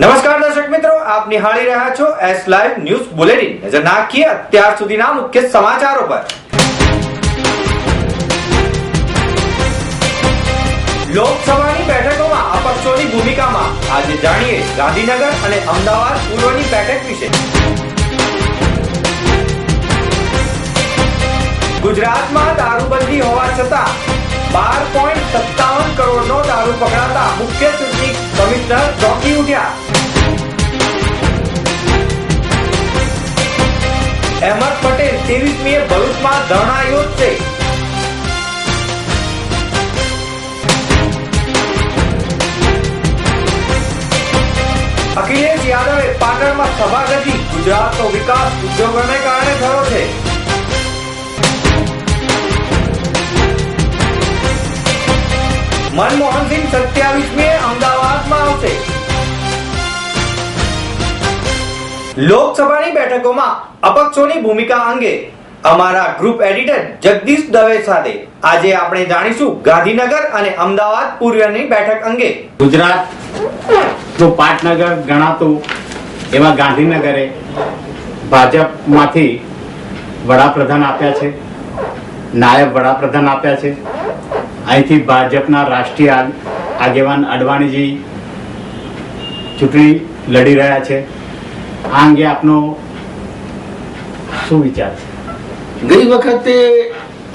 નમસ્કાર દર્શક મિત્રો, આપ નિહાળી રહ્યા છો એસ લાઈવ ન્યૂઝ બુલેટિન। નજર નાખીએ અત્યાર સુધીના મુખ્ય સમાચારો પર। લોકસભાની બેઠકોમાં અપક્ષોની ભૂમિકામાં આજે જાણીએ ગાંધીનગર અને અમદાવાદ પૂર્વની બેઠક વિશે। ગુજરાતમાં દારૂબંધી હોવા છતાં 12.57 કરોડનો દારૂ પકડાતા મુખ્ય ચૂંટણી કમિશનર ચોંકી ઉઠ્યા। અહેમદ પટેલ 23મીએ ભરૂચમાં ધરણા યોજશે। અખિલેશ યાદવે પાટણમાં સભા ગઢી, ગુજરાતનો વિકાસ ઉદ્યોગોને કારણે થયો છે। મનમોહન સિંહ 27મીએ અમદાવાદમાં આવશે। લોકસભાની બેઠકોમાં અપક્ષોની ભૂમિકા અંગે અમારા ગ્રુપ એડિટર જગદીશ દવે સાથે આજે આપણે જાણીશું ગાંધીનગર અને અમદાવાદ પૂર્વની બેઠક અંગે। ગુજરાતનું પાટનગર ગણાતું એવા ગાંધીનગરે ભાજપમાંથી વડાપ્રધાન આપ્યા છે, નાયબ વડાપ્રધાન આપ્યા છે। અહીંથી ભાજપના રાષ્ટ્રીય આગેવાન અડવાણીજી ચૂંટણી લડી રહ્યા છે। આ અંગે આપનો શું વિચાર છે? ગઈ વખતે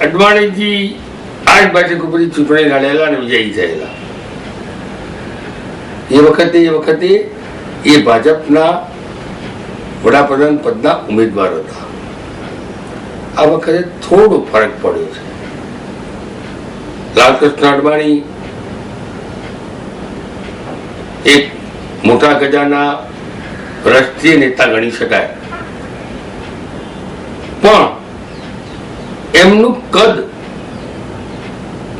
અડવાણીજી આ જ બેઠક ઉપરથી ચૂંટણી લડેલા અને વિજયી થયેલા। એ વખતે એ ભાજપના વડાપ્રધાન પદના ઉમેદવાર હતા। આ વખતે થોડો ફરક પડ્યો છે। લાલકૃષ્ણ અડવાણી એક મોટા ગજાના રાષ્ટ્રીય નેતા ગણી શકાય, પણ એમનું કદ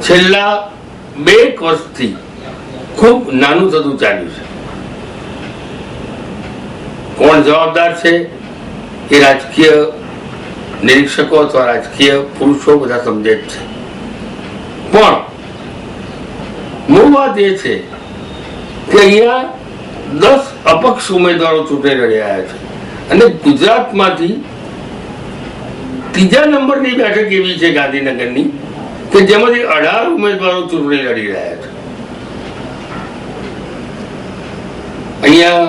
છેલ્લા 2 વર્ષથી ખૂબ નાનું થતું ચાલ્યું છે। કોણ જવાબદાર છે એ રાજકીય નિરીક્ષકો અથવા રાજકીય પુરુષો બધા સમજે જ છે, પણ મૂળ વાત એ છે કે અહીંયા 10 અપક્ષ ઉમેદવારો ચૂંટણી લડી રહ્યા છે અને ગુજરાતમાંથી ત્રીજા નંબરની બેઠક એવી છે ગાંધીનગરની કે જેમાંથી 18 ઉમેદવારો ચૂંટણી લડી રહ્યા છે। અહીંયા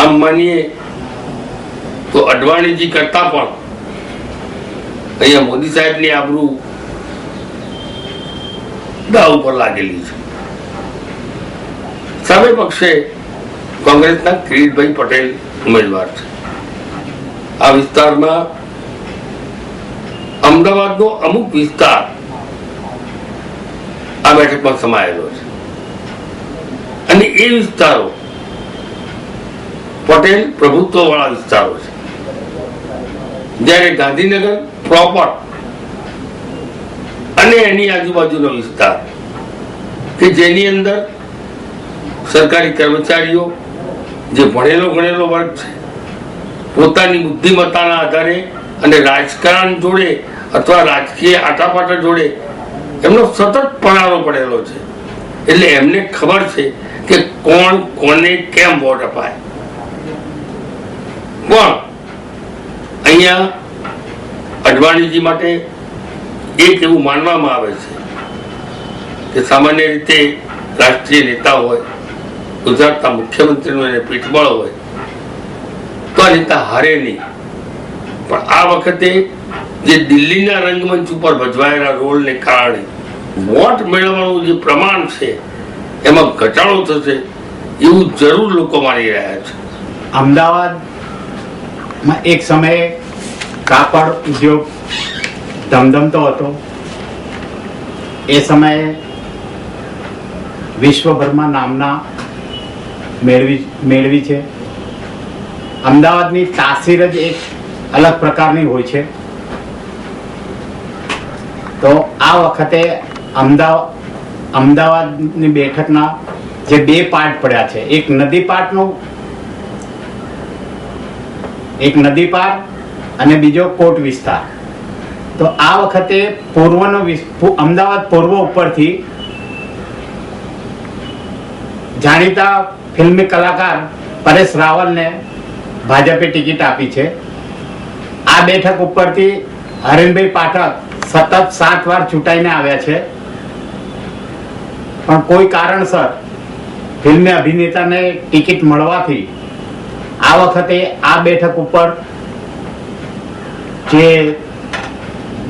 આમ માનીએ તો અડવાણીજી કરતા પણ અહીંયા મોદી સાહેબની આબરૂ દાવ ઉપર લાગેલી છે। સામે પક્ષે કોંગ્રેસના કિરીટભાઈ પટેલ ઉમેદવાર છે। આ વિસ્તારમાં અમદાવાદનો અમુક વિસ્તાર આ બેઠકમાં સમાયેલો છે અને એ વિસ્તારો પટેલ પ્રભુત્વ વાળા વિસ્તારો છે, જ્યારે ગાંધીનગર પ્રોપર અને એની આજુબાજુનો વિસ્તાર કે જેની અંદર સરકારી કર્મચારીઓ જે ભણેલો ગણેલો વર્ગ છે, પોતાની બુદ્ધિમત્તાના આધારે અને રાજકારણ જોડે અથવા રાજકીય આટાપાટા જોડે એમનો સતત પરારો પડેલો છે, એટલે એમને ખબર છે કે કોણ કોને કેમ વોટ અપાય। પણ અહીંયા અડવાણીજી માટે એક એવું માનવામાં આવે છે કે સામાન્ય રીતે રાષ્ટ્રીય નેતા હોય, ગુજરાતના મુખ્યમંત્રીનું એને પીઠબળ હોય તો આ નેતા હારે નહીં, પણ આ વખતે જે દિલ્હીના રંગમંચ ઉપર ભજવાયેલા રોલને કારણે વોટ મેળવવાનું જે પ્રમાણ છે એમાં ઘટાડો થશે એવું જરૂર લોકો માની રહ્યા છે। અમદાવાદમાં એક સમયે કાપડ ઉદ્યોગ ધમધમતો હતો। એ સમયે વિશ્વભરમાં નામના મેળવી છે। અમદાવાદની તાસીર જ એક અલગ પ્રકારની હોય છે। તો આ વખતે અમદાવાદની બેઠકના જે 2 પાર્ટ પડ્યા છે, એક નદી પાર અને બીજો કોટ વિસ્તાર। તો આ વખતે અમદાવાદ પૂર્વ ઉપરથી જાણીતા ફિલ્મી કલાકાર પરેશ રાવલને ભાજપે ટિકિટ આપી છે. આ બેઠક ઉપરથી હરીનભાઈ પાઠક સતત 7 વાર ચૂંટાઈને આવ્યા છે, પણ કોઈ કારણસર ફિલ્મી અભિનેતાને ટિકિટ મળવાથી આ વખતે આ બેઠક ઉપર જે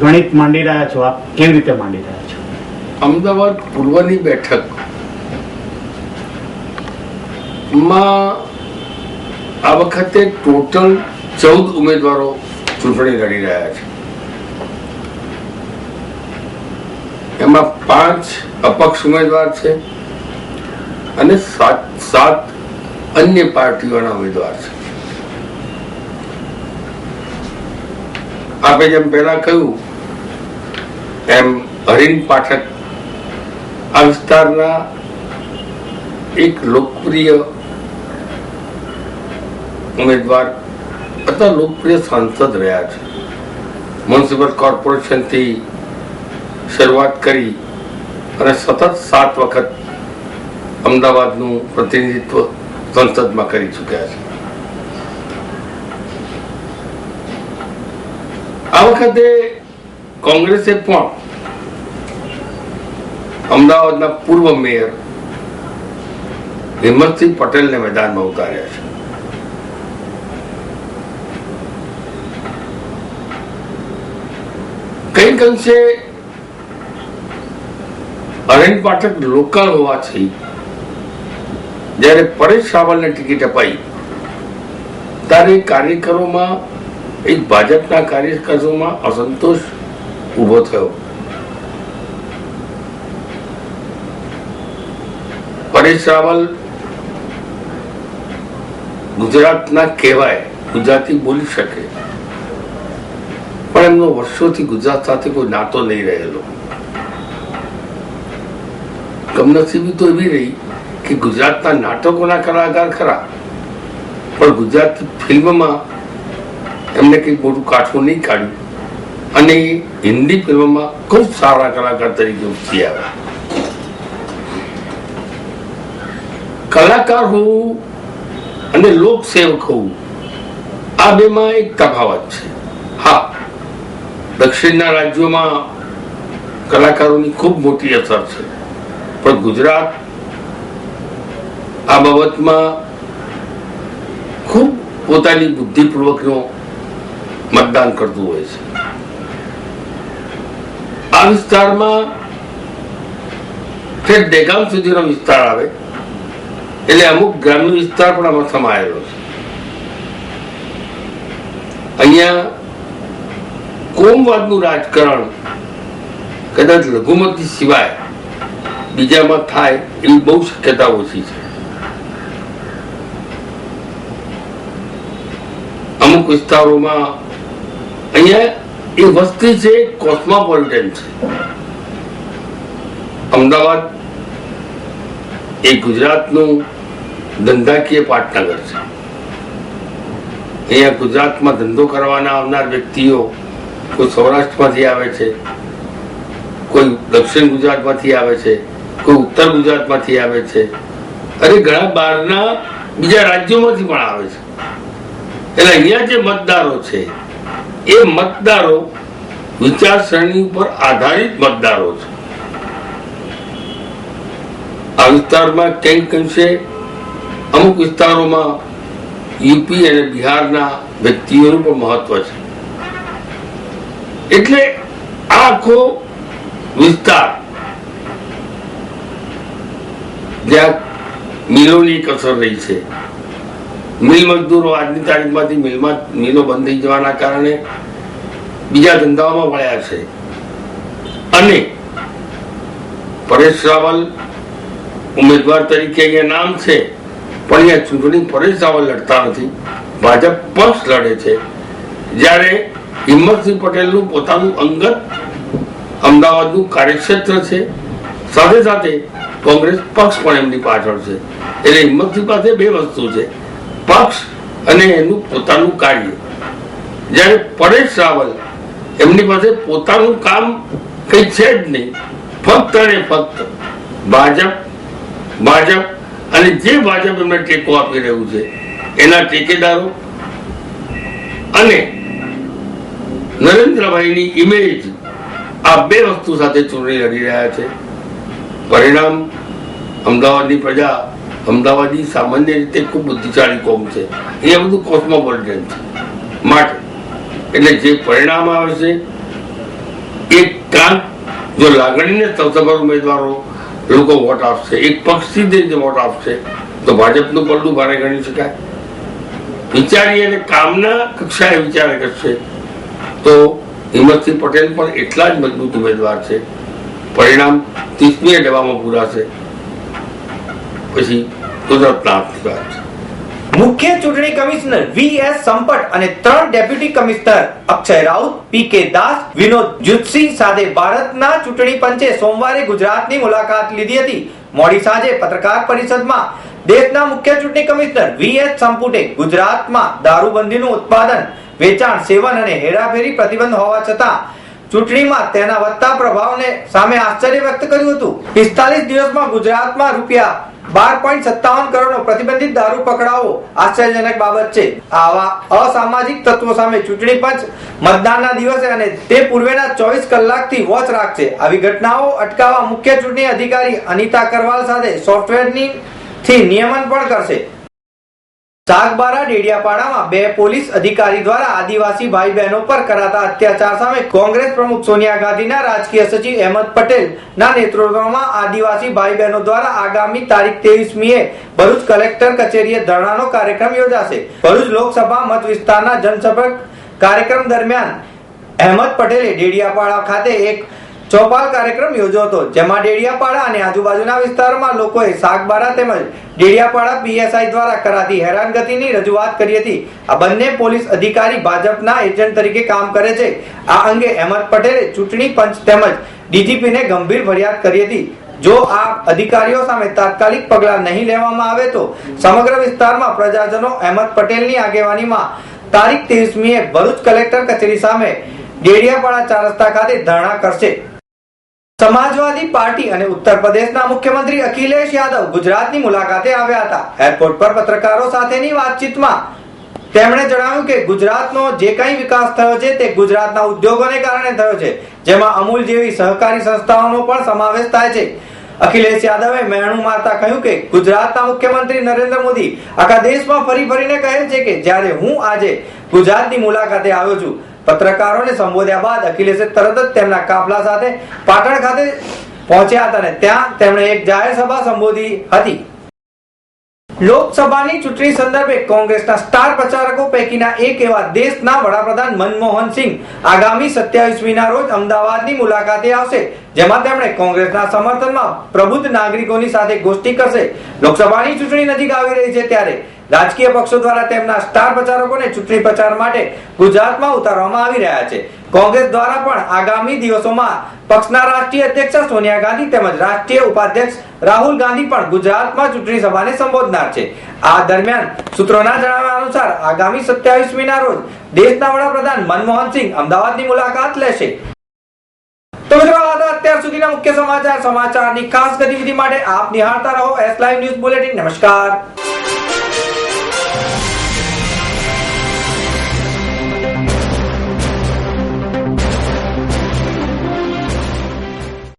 ગણિત માંડી રહ્યા છો, આપ કેવી રીતે માંડી રહ્યા છો? અમદાવાદ પૂર્વની બેઠક માં આ વખતે ટોટલ 14 ઉમેદવારો ચૂંટણી લડી રહ્યા છે. એમાં 5 અપક્ષ ઉમેદવાર છે અને 7 અન્ય પાર્ટીઓના ઉમેદવાર છે. આપણે જેમ પહેલા કહ્યું એમ હરીન પાઠક આ વિસ્તારના એક લોકપ્રિય ઉમેદવાર અથવા લોકપ્રિય સાંસદ રહ્યા છે. મ્યુનિસિપલ કોર્પોરેશનથી શરૂઆત કરી અને સતત 7 વખત અમદાવાદનું પ્રતિનિધિત્વ સંસદમાં કરી ચૂક્યા છે. આ વખતે કોંગ્રેસે પણ અમદાવાદના પૂર્વ મેયર હિંમતસિંહ પટેલને મેદાનમાં ઉતાર્યા છે. કંઈક અંશે હરીન પાઠક લોકલ હોવાથી જ્યારે પરેશ રાવલને ટિકિટ અપાઈ ત્યારે કાર્યકરોમાં એક ભાજપના કાર્યકરોમાં અસંતોષ ઉભો થયો. પરેશ રાવલ ગુજરાતના કહેવાય, ગુજરાતી બોલી શકે, પણ એમનો વર્ષોથી ગુજરાત સાથે કોઈ નાતો નહીં રહેલો. કમનસીબી તો એવી રહી કે ગુજરાતના નાટકોના કલાકાર ખરા, પણ ગુજરાતી ફિલ્મમાં એમને કંઈક મોટું કાઠું નહીં કાઢ્યું અને હિન્દી ફિલ્મમાં ખૂબ સારા કલાકાર તરીકે ઉઠી આવ્યા. કલાકાર હોવું અને લોકસેવક હોવું આ બેમાં એક તફાવત છે. હા, દક્ષિણના રાજ્યોમાં કલાકારોની ખૂબ મોટી અસર છે, પણ ગુજરાત આ બાબતમાં ખૂબ પોતાની બુદ્ધિપૂર્વકનો મતદાન કરતું હોય છે. આ વિસ્તારમાં ઠેઠ દહેગામ સુધીનો વિસ્તાર આવે એટલે અમુક ગ્રામ્ય વિસ્તાર પણ આમાં સમાયેલો છે. અહીંયા કોમવાદનું રાજકારણ કદાચ લઘુમતી સિવાય બીજામાં થાય એવી બહુ શક્યતા ઓછી છે. અમુક વિસ્તારોમાં અહીંયા એ વસ્તી છે, કોસ્મોપોલિટન છે. અમદાવાદ એ ગુજરાતનું ધંધાકીય પાટનગર છે. અહીંયા ગુજરાતમાં ધંધો કરવાના આવનાર વ્યક્તિઓ કોઈ સૌરાષ્ટ્રમાંથી આવે છે, કોઈ દક્ષિણ ગુજરાતમાંથી આવે છે, કોઈ ઉત્તર ગુજરાતમાંથી આવે છે, અને ઘણા બહારના બીજા રાજ્યોમાંથી પણ આવે છે. એટલે અહીંયા જે મતદારો છે એ મતદારો વિચારસરણી ઉપર આધારિત મતદારો છે. આ વિસ્તારમાં કંઈક અંશે અમુક વિસ્તારોમાં યુપી અને બિહારના વ્યક્તિઓનું પણ મહત્વ છે. એટલે આ આખો વિસ્તાર જ્યાં મિલોની એક અસર રહી છે. મિલ મજદૂરો આજની તારીખમાંથી મિલો બંધ થઈ જવાના કારણે બીજા ધંધાઓમાં વળ્યા છે. અને પરેશ રાવલ ઉમેદવાર તરીકે અહીંયા નામ છે, પણ અહીંયા ચૂંટણી પરેશ રાવલ લડતા નથી, ભાજપ પક્ષ લડે છે. જ્યારે હિંમતસિંહ પટેલનું પોતાનું અંગત અમદાવાદનું કાર્યક્ષેત્ર છે, સાથે સાથે કોંગ્રેસ પક્ષ પણ એમની પાછળ છે. એટલે હિંમતસિંહ પાસે બે વસ્તુ છે, પક્ષ અને એનું પોતાનું કાર્ય. જ્યારે પરેશ રાવલ એમની પાસે પોતાનું કામ કઈ છે જ નહીં, ફક્ત અને ફક્ત ભાજપ અને જે ભાજપ એમને ટેકો આપી રહ્યું છે એના ટેકેદારો અને નરેન્દ્રભાઈની ઇમેજ, આ બે વસ્તુ સાથે ચૂંટણી લડી રહ્યા છે. પરિણામ અમદાવાદની પ્રજા, અમદાવાદી સામાન્ય રીતે ખૂબ બુદ્ધિશાળી કોમ છે, એ બધું કોસ્મોપોલિટન છે. માટે એટલે જે પરિણામ આવે છે એક કાંક જો લાગણીને સૌસભર ઉમેદવારો લોકો વોટ આપશે, એક પક્ષથી જે વોટ આપશે તો ભાજપનું પલડું ભારે ગણી શકાય. વિચારી અને કામના કક્ષાએ વિચાર કરશે તો હિંમતસિંહ પટેલ પણ એટલા જ મજબૂત ઉમેદવાર છે. પરિણામ 30મીએ લેવામાં પૂરાશે પછી કુદરતના હાથની વાત છે. મુખ્ય ચૂંટણી કમિશનર વી.એસ. સંપટ અને 3 ડેપ્યુટી કમિશનર અક્ષય રાઉત, પી.કે. દાસ, વિનોદ જુત્સી સાથે ભારતના ચૂંટણી પંચે સોમવારે ગુજરાતની મુલાકાત લીધી હતી. મોડી સાંજે પત્રકાર પરિષદમાં દેશના મુખ્ય ચૂંટણી કમિશનર વી.એસ. સંપુટે ગુજરાતમાં દારૂબંધીનું ઉત્પાદન, વેચાણ, સેવન અને હેરાફેરી પ્રતિબંધ હોવા છતાં ચૂંટણીમાં તેના વધતા પ્રભાવને સામે આશ્ચર્ય વ્યક્ત કર્યું હતું. 45 દિવસમાં ગુજરાતમાં રૂપિયા 12.57 કરોડનો પ્રતિબંધિત દારૂ પકડાવો આશ્ચર્યજનક બાબત છે. આવા અસામાજિક તત્વો સામે ચૂંટણી પંચ મતદાનના દિવસે અને તે પૂર્વેના 24 કલાકથી વોચ રાખશે. આવી ઘટનાઓ અટકાવવા મુખ્ય ચૂંટણી અધિકારી અનિતા કરવાલ સાથે સોફ્ટવેરની નિયમન પણ કરશે. સાગબારા ડેડિયાપાડામાં 2 પોલીસ અધિકારી દ્વારા આદિવાસી ભાઈ બહેનો પર કરાતા અત્યાચાર સામે કોંગ્રેસ પ્રમુખ સોનિયા ગાંધીના રાજકીય સચિવ અહેમદ પટેલ ના નેતૃત્વમાં આદિવાસી ભાઈ બહેનો દ્વારા આગામી તારીખ 23મીએ ભરૂચ કલેક્ટર કચેરીએ ધરણાનો કાર્યક્રમ યોજાશે. ભરૂચ લોકસભા મત વિસ્તારના જનસંપર્ક કાર્યક્રમ દરમિયાન અહેમદ પટેલે ડેડિયાપાડા ખાતે એક ચોપાલ કાર્યક્રમ યોજ્યો હતો, જેમાં ડેડિયાપાડા અને આજુબાજુના વિસ્તારોમાં લોકોએ સાગબારા તેમજ ડેડિયાપાડા પીએસઆઈ દ્વારા કરાતી હેરાનગતિની રજૂઆત કરી હતી. આ બંને પોલીસ અધિકારી ભાજપના એજન્ટ તરીકે કામ કરે છે. આ અંગે અહેમદ પટેલે ચૂંટણી પંચ તેમજ ડીજીપીને ગંભીર ફરિયાદ કરી હતી. જો આ અધિકારીઓ સામે તાત્કાલિક પગલાં નહીં લેવામાં આવે તો સમગ્ર વિસ્તારમાં પ્રજાજનો અહેમદ પટેલની આગેવાનીમાં તારીખ 23મીએ ભરૂચ કલેક્ટર કચેરી સામે ડેડિયાપાડા 4 રસ્તા ખાતે ધરણા કરશે. સમાજવાદી પાર્ટી અને ઉત્તર પ્રદેશના મુખ્યમંત્રી અખિલેશ યાદવ ગુજરાતની મુલાકાતે આવ્યા હતા. એરપોર્ટ પર પત્રકારો સાથેની વાતચીતમાં તેમણે જણાવ્યું કે ગુજરાતનો જે કંઈ વિકાસ થયો છે તે ગુજરાતના ઉદ્યોગોને કારણે થયો છે, જેમાં અમૂલ જેવી સહકારી સંસ્થાઓનો પણ સમાવેશ થાય છે. અખિલેશ યાદવે મહેણું મારતા કહ્યું કે ગુજરાતના મુખ્યમંત્રી નરેન્દ્ર મોદી આખા દેશમાં ફરી ફરીને કહે છે કે જ્યારે હું આજે ગુજરાતની મુલાકાતે આવ્યો છું. પત્રકારોને સંબોધ્યા બાદ અખિલેશે તરત જ તેમના કાફલા સાથે પાટણ ખાતે પહોંચ્યા હતા અને ત્યાં તેમણે એક જાહેર સભા સંબોધી હતી. લોકસભાની ચૂંટણી સંદર્ભે કોંગ્રેસના સ્ટાર પ્રચારકો પૈકીના એક એવા દેશના વડાપ્રધાન મનમોહન સિંહ આગામી 27મીના રોજ અમદાવાદની મુલાકાતે આવશે, જેમાં તેમણે કોંગ્રેસના સમર્થનમાં પ્રબુદ્ધ નાગરિકોની સાથે ગોષ્ઠી કરશે. લોકસભાની ચૂંટણી નજીક આવી રહી છે ત્યારે રાજકીય પક્ષો દ્વારા તેમના સ્ટાર પ્રચારકોને ચૂંટણી પ્રચાર માટે ગુજરાતમાં ઉતારવામાં આવી રહ્યા છે. કોંગ્રેસ દ્વારા પણ આગામી દિવસોમાં પક્ષના રાષ્ટ્રીય અધ્યક્ષ સોનિયા ગાંધી તેમજ રાષ્ટ્રીય ઉપાધ્યક્ષ રાહુલ ગાંધી પણ ગુજરાતમાં ચૂંટણી સભાને સંબોધનાર છે. આ દરમિયાન સૂત્રોના જણાવ્યા અનુસાર આગામી 27મીના રોજ દેશના વડાપ્રધાન મનમોહન સિંહ અમદાવાદની મુલાકાત લેશે. તો મિત્રો આ હતા અત્યાર સુધીના મુખ્ય સમાચારની ખાસ ગતિવિધિ માટે આપ નિહાળતા રહો S Live ન્યૂઝ બુલેટિન. નમસ્કાર.